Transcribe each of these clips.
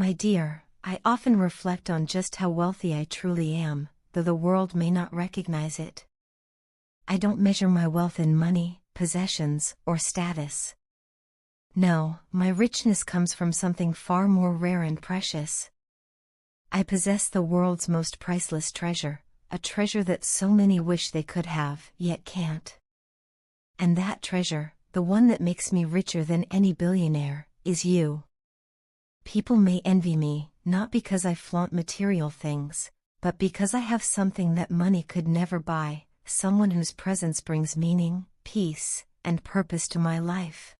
My dear, I often reflect on just how wealthy I truly am, though the world may not recognize it. I don't measure my wealth in money, possessions, or status. No, my richness comes from something far more rare and precious. I possess the world's most priceless treasure, a treasure that so many wish they could have, yet can't. And that treasure, the one that makes me richer than any billionaire, is you. People may envy me, not because I flaunt material things, but because I have something that money could never buy, someone whose presence brings meaning, peace, and purpose to my life.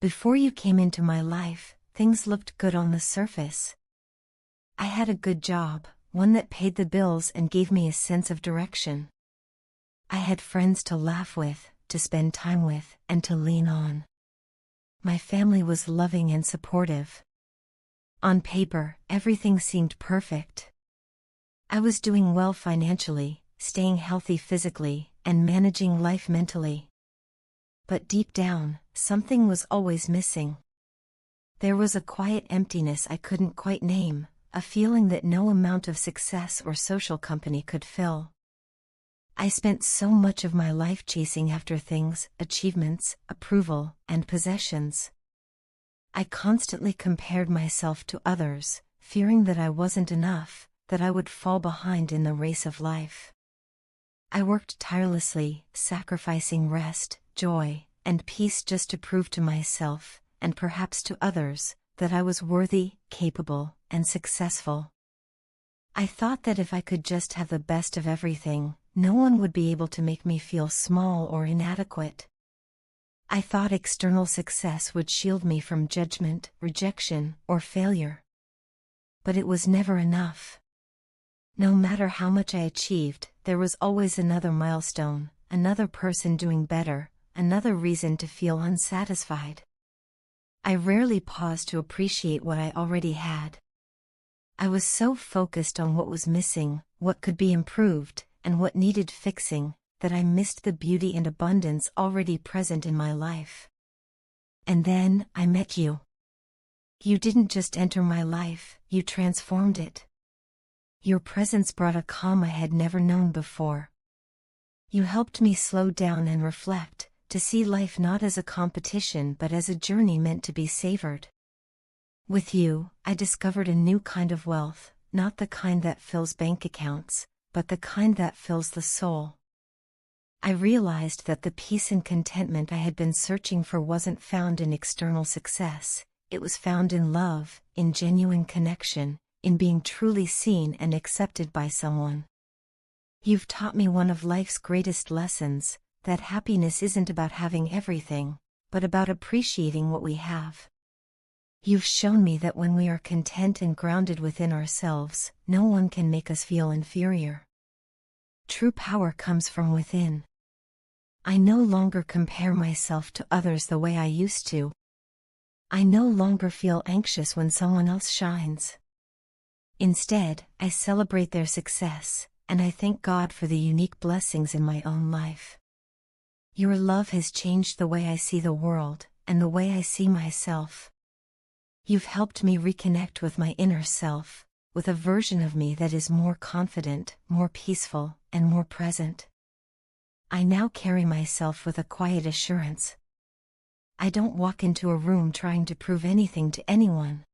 Before you came into my life, things looked good on the surface. I had a good job, one that paid the bills and gave me a sense of direction. I had friends to laugh with, to spend time with, and to lean on. My family was loving and supportive. On paper, everything seemed perfect. I was doing well financially, staying healthy physically, and managing life mentally. But deep down, something was always missing. There was a quiet emptiness I couldn't quite name, a feeling that no amount of success or social company could fill. I spent so much of my life chasing after things, achievements, approval, and possessions. I constantly compared myself to others, fearing that I wasn't enough, that I would fall behind in the race of life. I worked tirelessly, sacrificing rest, joy, and peace just to prove to myself, and perhaps to others, that I was worthy, capable, and successful. I thought that if I could just have the best of everything, no one would be able to make me feel small or inadequate. I thought external success would shield me from judgment, rejection, or failure. But it was never enough. No matter how much I achieved, there was always another milestone, another person doing better, another reason to feel unsatisfied. I rarely paused to appreciate what I already had. I was so focused on what was missing, what could be improved, and what needed fixing, that I missed the beauty and abundance already present in my life. And then, I met you. You didn't just enter my life, you transformed it. Your presence brought a calm I had never known before. You helped me slow down and reflect, to see life not as a competition but as a journey meant to be savored. With you, I discovered a new kind of wealth, not the kind that fills bank accounts, but the kind that fills the soul. I realized that the peace and contentment I had been searching for wasn't found in external success, it was found in love, in genuine connection, in being truly seen and accepted by someone. You've taught me one of life's greatest lessons, that happiness isn't about having everything, but about appreciating what we have. You've shown me that when we are content and grounded within ourselves, no one can make us feel inferior. True power comes from within. I no longer compare myself to others the way I used to. I no longer feel anxious when someone else shines. Instead, I celebrate their success, and I thank God for the unique blessings in my own life. Your love has changed the way I see the world, and the way I see myself. You've helped me reconnect with my inner self, with a version of me that is more confident, more peaceful, and more present. I now carry myself with a quiet assurance. I don't walk into a room trying to prove anything to anyone.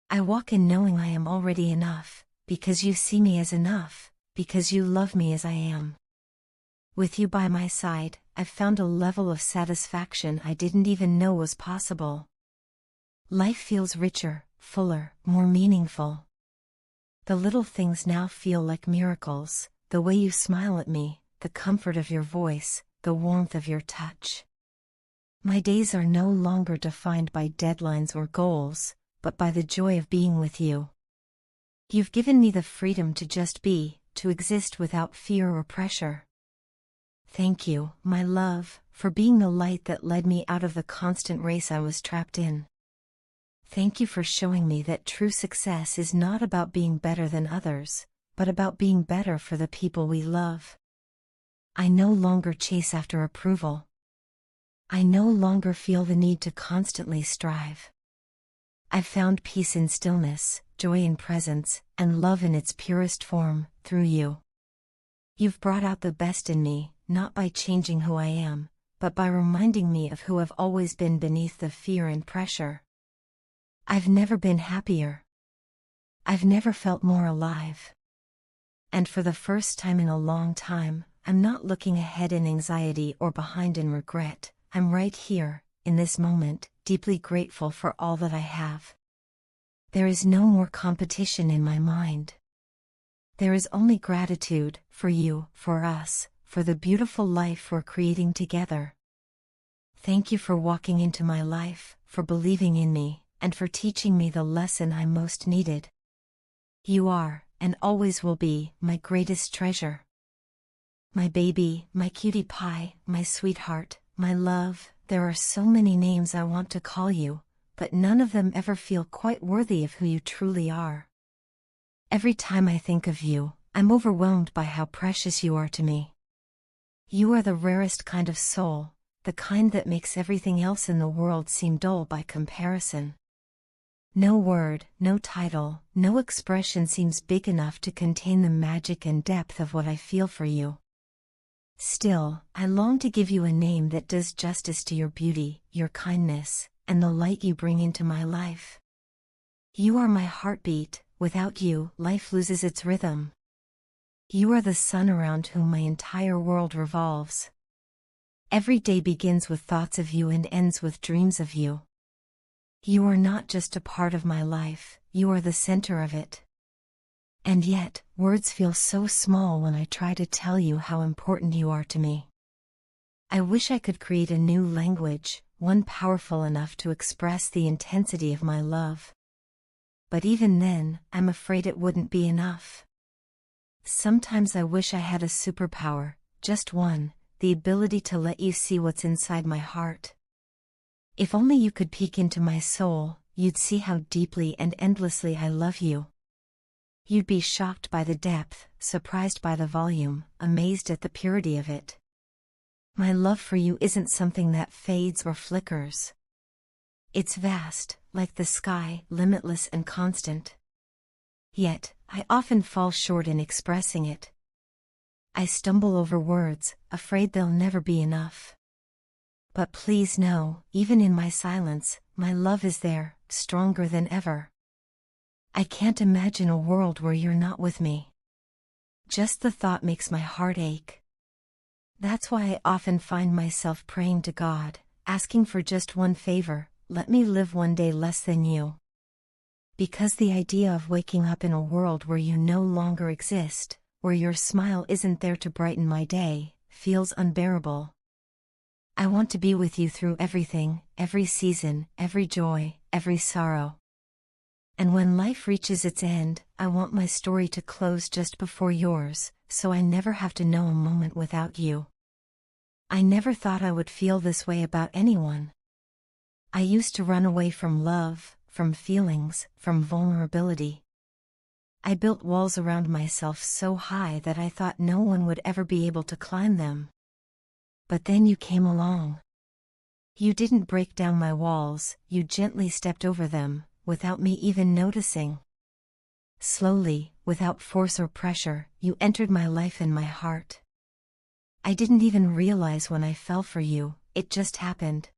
I walk in knowing I am already enough, because you see me as enough, because you love me as I am. With you by my side, I've found a level of satisfaction I didn't even know was possible. Life feels richer, fuller, more meaningful. The little things now feel like miracles, the way you smile at me, the comfort of your voice, the warmth of your touch. My days are no longer defined by deadlines or goals, but by the joy of being with you. You've given me the freedom to just be, to exist without fear or pressure. Thank you, my love, for being the light that led me out of the constant race I was trapped in. Thank you for showing me that true success is not about being better than others, but about being better for the people we love. I no longer chase after approval. I no longer feel the need to constantly strive. I've found peace in stillness, joy in presence, and love in its purest form, through you. You've brought out the best in me, not by changing who I am, but by reminding me of who I've always been beneath the fear and pressure. I've never been happier. I've never felt more alive. And for the first time in a long time, I'm not looking ahead in anxiety or behind in regret. I'm right here, in this moment, deeply grateful for all that I have. There is no more competition in my mind. There is only gratitude, for you, for us, for the beautiful life we're creating together. Thank you for walking into my life, for believing in me, and for teaching me the lesson I most needed. You are, and always will be, my greatest treasure. My baby, my cutie pie, my sweetheart, my love. There are so many names I want to call you, but none of them ever feel quite worthy of who you truly are. Every time I think of you, I'm overwhelmed by how precious you are to me. You are the rarest kind of soul, the kind that makes everything else in the world seem dull by comparison. No word, no title, no expression seems big enough to contain the magic and depth of what I feel for you. Still, I long to give you a name that does justice to your beauty, your kindness, and the light you bring into my life. You are my heartbeat. Without you, life loses its rhythm. You are the sun around whom my entire world revolves. Every day begins with thoughts of you and ends with dreams of you. You are not just a part of my life, you are the center of it. And yet, words feel so small when I try to tell you how important you are to me. I wish I could create a new language, one powerful enough to express the intensity of my love. But even then, I'm afraid it wouldn't be enough. Sometimes I wish I had a superpower, just one, the ability to let you see what's inside my heart. If only you could peek into my soul, you'd see how deeply and endlessly I love you. You'd be shocked by the depth, surprised by the volume, amazed at the purity of it. My love for you isn't something that fades or flickers. It's vast, like the sky, limitless and constant. Yet, I often fall short in expressing it. I stumble over words, afraid they'll never be enough. But please know, even in my silence, my love is there, stronger than ever. I can't imagine a world where you're not with me. Just the thought makes my heart ache. That's why I often find myself praying to God, asking for just one favor: let me live one day less than you. Because the idea of waking up in a world where you no longer exist, where your smile isn't there to brighten my day, feels unbearable. I want to be with you through everything, every season, every joy, every sorrow. And when life reaches its end, I want my story to close just before yours, so I never have to know a moment without you. I never thought I would feel this way about anyone. I used to run away from love, from feelings, from vulnerability. I built walls around myself so high that I thought no one would ever be able to climb them. But then you came along. You didn't break down my walls, you gently stepped over them, without me even noticing. Slowly, without force or pressure, you entered my life and my heart. I didn't even realize when I fell for you, it just happened.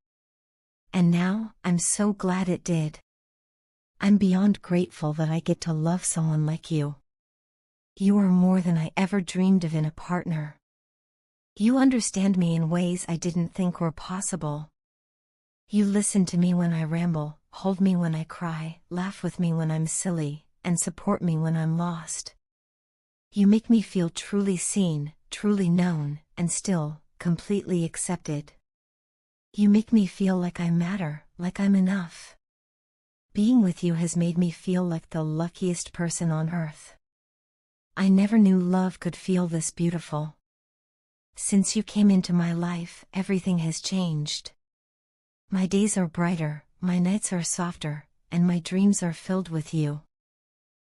And now, I'm so glad it did. I'm beyond grateful that I get to love someone like you. You are more than I ever dreamed of in a partner. You understand me in ways I didn't think were possible. You listen to me when I ramble, hold me when I cry, laugh with me when I'm silly, and support me when I'm lost. You make me feel truly seen, truly known, and still, completely accepted. You make me feel like I matter, like I'm enough. Being with you has made me feel like the luckiest person on earth. I never knew love could feel this beautiful. Since you came into my life, everything has changed. My days are brighter, my nights are softer, and my dreams are filled with you.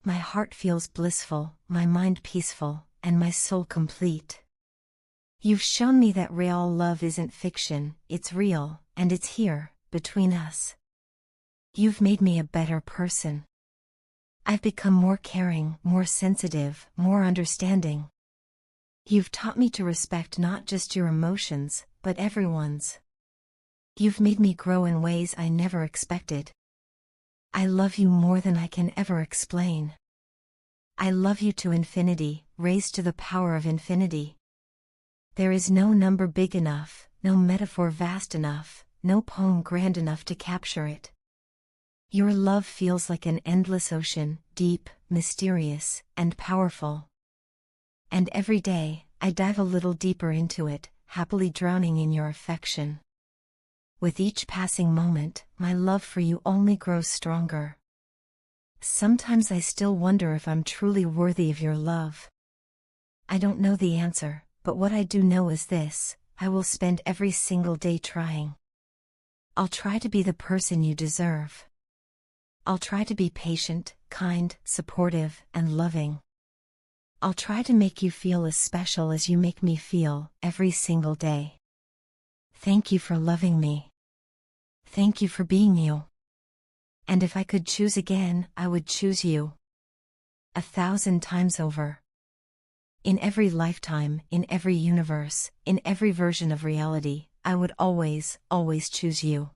My heart feels blissful, my mind peaceful, and my soul complete. You've shown me that real love isn't fiction, it's real, and it's here, between us. You've made me a better person. I've become more caring, more sensitive, more understanding. You've taught me to respect not just your emotions, but everyone's. You've made me grow in ways I never expected. I love you more than I can ever explain. I love you to infinity, raised to the power of infinity. There is no number big enough, no metaphor vast enough, no poem grand enough to capture it. Your love feels like an endless ocean, deep, mysterious, and powerful. And every day, I dive a little deeper into it, happily drowning in your affection. With each passing moment, my love for you only grows stronger. Sometimes I still wonder if I'm truly worthy of your love. I don't know the answer, but what I do know is this: I will spend every single day trying. I'll try to be the person you deserve. I'll try to be patient, kind, supportive, and loving. I'll try to make you feel as special as you make me feel every single day. Thank you for loving me. Thank you for being you. And if I could choose again, I would choose you. 1,000 times over. In every lifetime, in every universe, in every version of reality, I would always, always choose you.